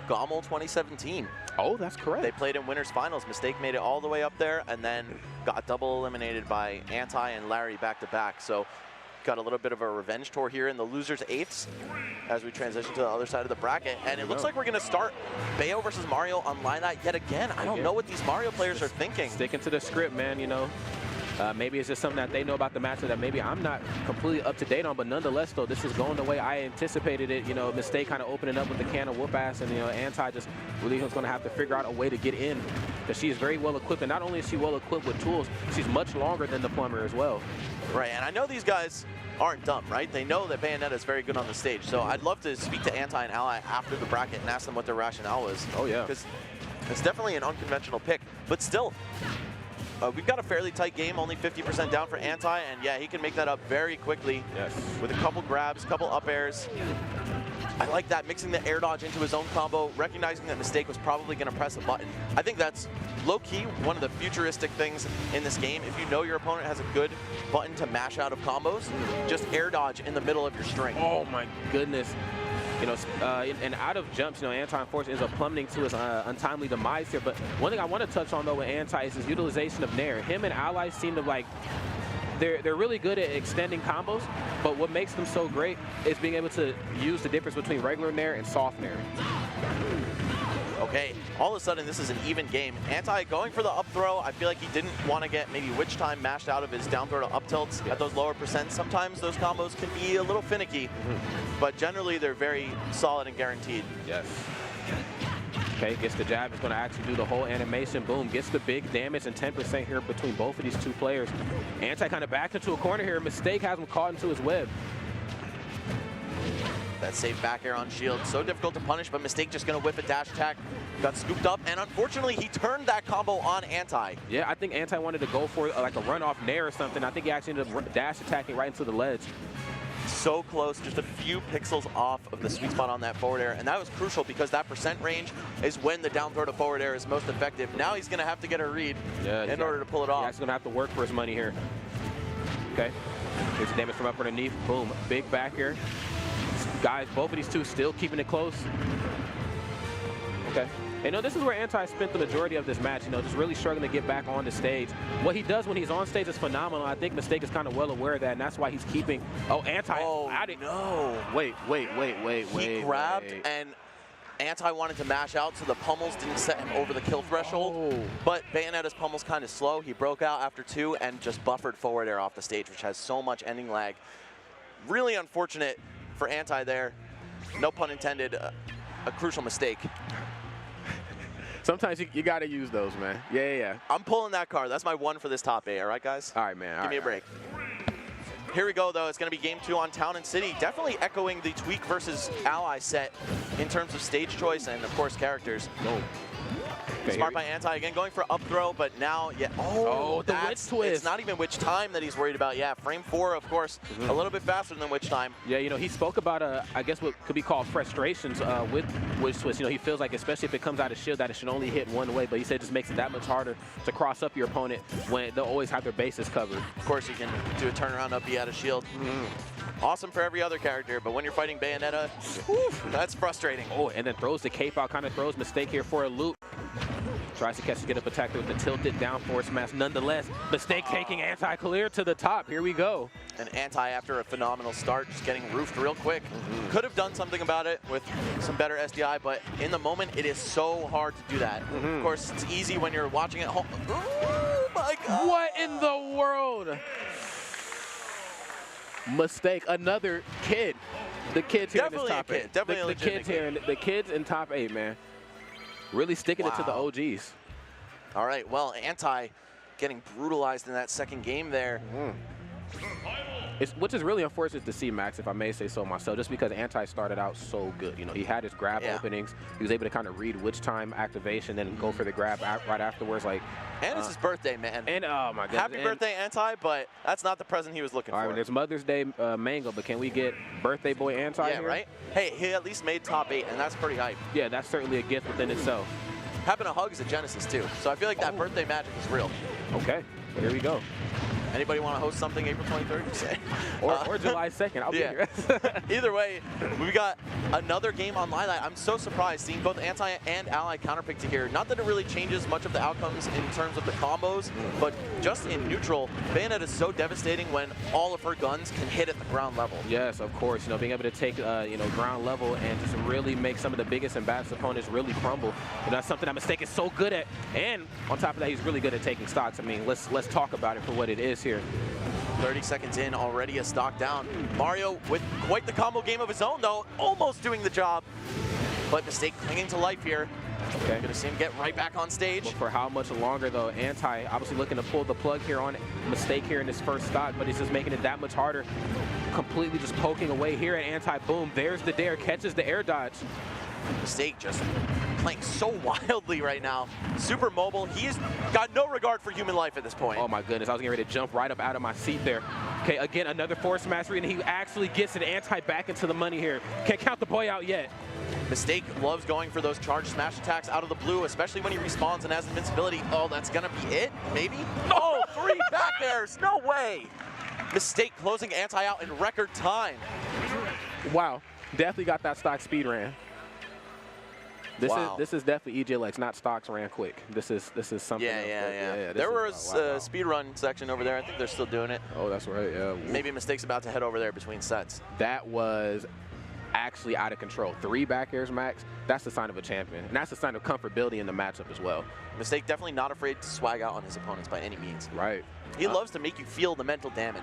Gommel 2017. Oh, that's correct. They played in winners finals. Mistake made it all the way up there and then got double eliminated by Anti and Larry back to back. So got a little bit of a revenge tour here in the losers eighths as we transition to the other side of the bracket. And it looks like we're going to start Bayo versus Mario on line that yet again. I don't know what these Mario players are thinking. Sticking to the script, man, you know. Maybe it's just something that they know about the matchup that maybe I'm not completely up to date on, but nonetheless, though, this is going the way I anticipated it. You know, Mistake kind of opening up with the can of whoop ass, and, you know, Anti just really is going to have to figure out a way to get in, because she is very well equipped, and not only is she well equipped with tools, she's much longer than the plumber as well. Right, and I know these guys aren't dumb, right? They know that Bayonetta is very good on the stage, so I'd love to speak to Anti and Ally after the bracket and ask them what their rationale was. Oh, yeah. Because it's definitely an unconventional pick, but still, we've got a fairly tight game, only 50% down for Anti, and yeah, he can make that up very quickly with a couple grabs, couple up airs. I like that, mixing the air dodge into his own combo, recognizing that Mistake was probably going to press a button. I think that's low-key one of the futuristic things in this game. If you know your opponent has a good button to mash out of combos, just air dodge in the middle of your string. Oh my goodness. You know, and out of jumps, you know, Anti, unfortunately, is a plummeting to his untimely demise here. But one thing I want to touch on, though, with Anti is his utilization of Nair. Him and allies seem to, like, they're really good at extending combos, but what makes them so great is being able to use the difference between regular Nair and soft Nair. Okay, all of a sudden this is an even game. Anti going for the up throw. I feel like he didn't want to get maybe Witch Time mashed out of his down throw to up tilts at those lower percents. Sometimes those combos can be a little finicky, but generally they're very solid and guaranteed. Yes. Okay, gets the jab, is going to actually do the whole animation. Boom, gets the big damage and 10% here between both of these two players. Anti kind of backed into a corner here. Mistake has him caught into his web. That safe back air on shield, so difficult to punish, but Mistake just going to whip a dash attack. Got scooped up, and unfortunately, he turned that combo on Anti. Yeah, I think Anti wanted to go for like a run-off Nair or something. I think he actually ended up dash attacking right into the ledge. So close, just a few pixels off of the sweet spot on that forward air, and that was crucial because that percent range is when the down throw to forward air is most effective. Now he's going to have to get a read in order to pull it off. He's going to have to work for his money here. Okay, here's the damage from up underneath. Boom, big back here. Guys, both of these two still keeping it close. Okay. You know, this is where Anti spent the majority of this match, you know, just really struggling to get back on the stage. What he does when he's on stage is phenomenal. I think Mistake is kind of well aware of that, and that's why he's keeping... Oh, Anti... Oh, no. Wait. He grabbed, and Anti wanted to mash out, so the pummels didn't set him over the kill threshold. Oh. But Bayonetta's pummel's kind of slow. He broke out after 2 and just buffered forward air off the stage, which has so much ending lag. Really unfortunate for Anti there. No pun intended. A crucial mistake. Sometimes you got to use those, man. Yeah. I'm pulling that card. That's my 1 for this top 8, all right, guys? All right, man. Give me a break. Here we go, though. It's going to be game 2 on Town and City. Definitely echoing the Tweak versus Ally set in terms of stage choice and, of course, characters. Oh. Okay, Smart by Anti again, going for up throw, but now, yeah. Oh, the witch twist. It's not even Witch Time that he's worried about. Yeah, frame 4, of course, a little bit faster than Witch Time. Yeah, you know, he spoke about, I guess what could be called frustrations with Witch Twist. You know, he feels like, especially if it comes out of shield, that it should only hit one way, but he said it just makes it that much harder to cross up your opponent when they'll always have their bases covered. Of course, you can do a turnaround up B out of shield. Awesome for every other character, but when you're fighting Bayonetta, that's frustrating. Oh, and then throws the cape out, kind of throws Mistake here for a loop. Tries to catch the get up attack with the tilted down forward smash. Nonetheless, Mistake taking Anti clear to the top. Here we go. And Anti, after a phenomenal start, just getting roofed real quick. Could have done something about it with some better SDI, but in the moment, it is so hard to do that. Of course, it's easy when you're watching at home. Oh my God. What in the world? Mistake, another kid. The kids here in this top 8. Definitely the kids here, the kids in top 8, man. Really sticking it to the OGs. All right, well, Anti getting brutalized in that second game there. Which is really unfortunate to see, Max, if I may say so myself, just because Anti started out so good. You know, he had his grab openings. He was able to kind of read which time activation, then go for the grab right afterwards. Like, and it's his birthday, man. And oh my goodness. Happy birthday, Anti, but that's not the present he was looking for. All right, there's Mother's Day mango, but can we get birthday boy Anti here? Right? Hey, he at least made top 8, and that's pretty hype. Yeah, that's certainly a gift within itself. Having a hug is a Genesis, too. So I feel like that birthday magic is real. Okay, here we go. Anybody want to host something April 23rd? You say. Or July 2nd. I'll be here. Either way, we've got another game online. I'm so surprised seeing both anti and ally counterpick to here. Not that it really changes much of the outcomes in terms of the combos, but just in neutral, Bayonetta is so devastating when all of her guns can hit at the ground level. Yes, of course. You know, being able to take ground level and just really make some of the biggest and baddest opponents really crumble. You know, that's something that Mistake is so good at. And on top of that, he's really good at taking stocks. I mean, let's talk about it for what it is here. 30 seconds in, already a stock down. Mario with quite the combo game of his own, though, almost doing the job. But Mistake clinging to life here. Okay. Gonna see him get right back on stage. But for how much longer, though? Anti obviously looking to pull the plug here on Mistake here in this first stock, but he's just making it that much harder. Completely just poking away here at Anti. Boom, there's the dare, catches the air dodge. Mistake just playing so wildly right now. Super mobile. He's got no regard for human life at this point. Oh my goodness, I was getting ready to jump right up out of my seat there. Okay, again, another force mastery, and he actually gets an Anti back into the money here. Can't count the boy out yet. Mistake loves going for those charge smash attacks out of the blue, especially when he respawns and has invincibility. Oh, that's gonna be it, maybe? Oh, 3 back airs, no way! Mistake closing Anti out in record time. Wow, definitely got that stock speed ran. This is definitely EGLX, not stocks ran quick. This is something. Yeah. There was a speed run section over there. I think they're still doing it. Oh, that's right. Yeah. Maybe Mistake's about to head over there between sets. That was actually out of control. 3 back airs max. That's the sign of a champion, and that's the sign of comfortability in the matchup as well. Mistake definitely not afraid to swag out on his opponents by any means. Right. He loves to make you feel the mental damage.